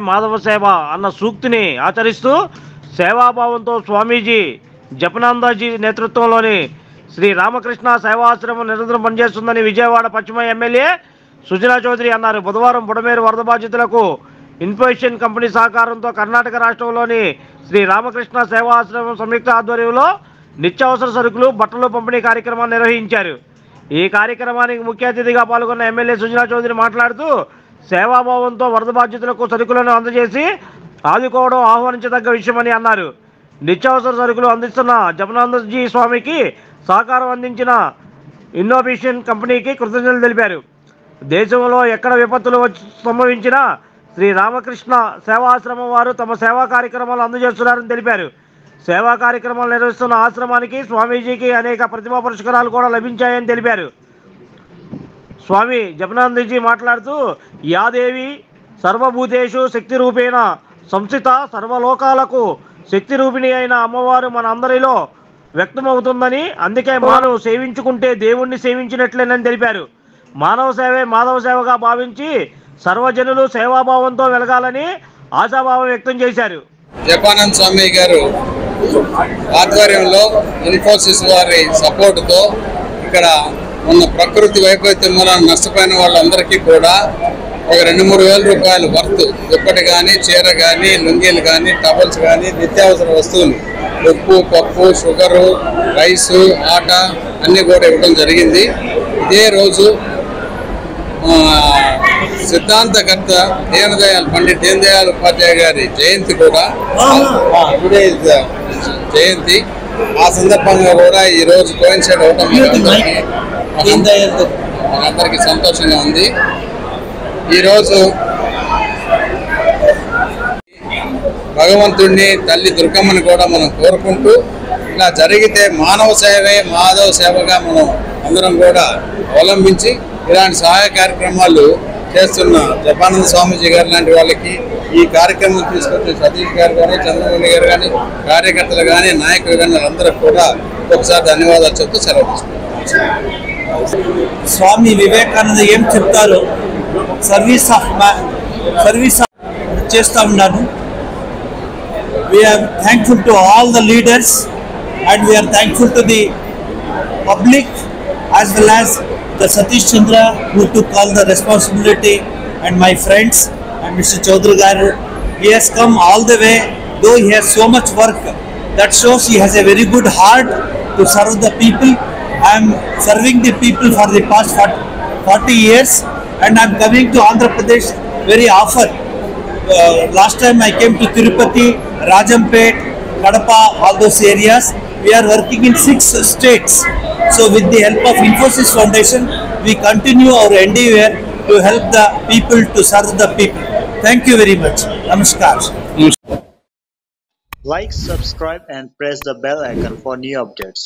మాధవ సేవ అన్న సూక్తిని ఆచరిస్తూ సేవాభావంతో స్వామీజీ జపనానందజీ నేతృత్వంలోని శ్రీ రామకృష్ణ సేవాశ్రమం నిరంతరం పనిచేస్తుందని విజయవాడ పశ్చిమ ఎమ్మెల్యే సుజనా చౌదరి అన్నారు. బుధవారం బుడమేరు వరద బాధితులకు ఇన్ఫోషన్ కంపెనీ సహకారంతో కర్ణాటక రాష్ట్రంలోని శ్రీ రామకృష్ణ సేవాశ్రమం సంయుక్త ఆధ్వర్యంలో నిత్యావసర సరుకులు బట్టలు పంపిణీ కార్యక్రమాన్ని నిర్వహించారు. ఈ కార్యక్రమానికి ముఖ్య అతిథిగా పాల్గొన్న ఎమ్మెల్యే సుజనా చౌదరి మాట్లాడుతూ సేవాభావంతో వరద బాధితులకు సరుకులను అందజేసి ఆదుకోవడం ఆహ్వానించదగ్గ విషయమని అన్నారు. నిత్యావసర సరుకులు అందిస్తున్న జపనానందజీ స్వామికి సహకారం అందించిన ఇన్నోవేషన్ కంపెనీకి కృతజ్ఞతలు తెలిపారు. దేశంలో ఎక్కడ విపత్తులు సంభవించినా శ్రీ రామకృష్ణ సేవాశ్రమం వారు తమ సేవా కార్యక్రమాలు అందజేస్తున్నారని తెలిపారు. సేవా కార్యక్రమాలు నిర్వహిస్తున్న ఆశ్రమానికి స్వామీజీకి అనేక ప్రతిభా పురస్కారాలు కూడా లభించాయని తెలిపారు. స్వామి జపనానందజీ మాట్లాడుతూ యాదేవి సర్వభూతేషు శక్తి రూపేణ సంస్థిత సర్వలోకాలకు శక్తి రూపిణి అయిన అమ్మవారు మన అందరిలో వ్యక్తమవుతుందని, అందుకే మానవు సేవించుకుంటే దేవుణ్ణి సేవించినట్లేనని తెలిపారు. మానవ సేవే మాధవ సేవగా భావించి సర్వజనులు సేవాభావంతో వెలగాలని ఆశాభావం వ్యక్తం చేశారు. జపానంద్ స్వామి గారు ఆధ్వర్యంలో ఇన్ఫోసిస్ వారి సపోర్టుతో ఇక్కడ ఉన్న ప్రకృతి వైపరీత్యం వలన నష్టపోయిన వాళ్ళందరికీ కూడా ఒక 2-3 వేల రూపాయలు వర్త్ దుప్పటి కానీ, చీర కానీ, లుంగీలు కానీ, టవల్స్ కానీ, నిత్యావసర వస్తువులు ఉప్పు, పప్పు, షుగరు, రైసు, ఆట అన్నీ కూడా ఇవ్వడం జరిగింది. ఇదే రోజు సిద్ధాంతకర్త పండిట్ దీన్ దయాళ్ ఉపాధ్యాయ గారి జయంతి కూడా జయంతి. ఆ సందర్భంగా కూడా ఈ రోజు కోయిన్సైడ్ అవడం మనందరికీ సంతోషంగా ఉంది. ఈరోజు భగవంతుడిని, తల్లి దుర్గమ్మని కూడా మనం కోరుకుంటూ ఇలా జరిగితే మానవ సేవే మాధవ సేవగా మనం అందరం కూడా అవలంబించి ఇలాంటి సహాయ కార్యక్రమాలు చేస్తున్న జపానంద స్వామీజీ గారు లాంటి వాళ్ళకి, ఈ కార్యక్రమం తీసుకొచ్చిన సతీష్ గారు కానీ, చంద్రమౌళి గారు కానీ, కార్యకర్తలు కానీ, నాయకులు కానీ అందరికి కూడా ఒకసారి ధన్యవాదాలు చెప్తూ సెలవు తీసుకుంటాం. స్వామి వివేకానంద ఏం చెప్తారో సర్వీస్ చేస్తూ ఉన్నాను. We are thankful to all the leaders and we are thankful to the public as well as the Satish Chandra who took all the responsibility, and my friends and Mr. Chaudhary Garu. He has come all the way, though he has so much work. That shows he has a very good heart to serve the people. I am serving the people for the past 40 years and I am coming to Andhra Pradesh very often. Last time I came to Tirupati, Rajampet, Kadapa, all those areas. We are working in 6 states. So with the help of Infosys Foundation, we continue our endeavor to help the people, to serve the people. Thank you very much. Namaskar. Like, subscribe and press the bell icon for new updates.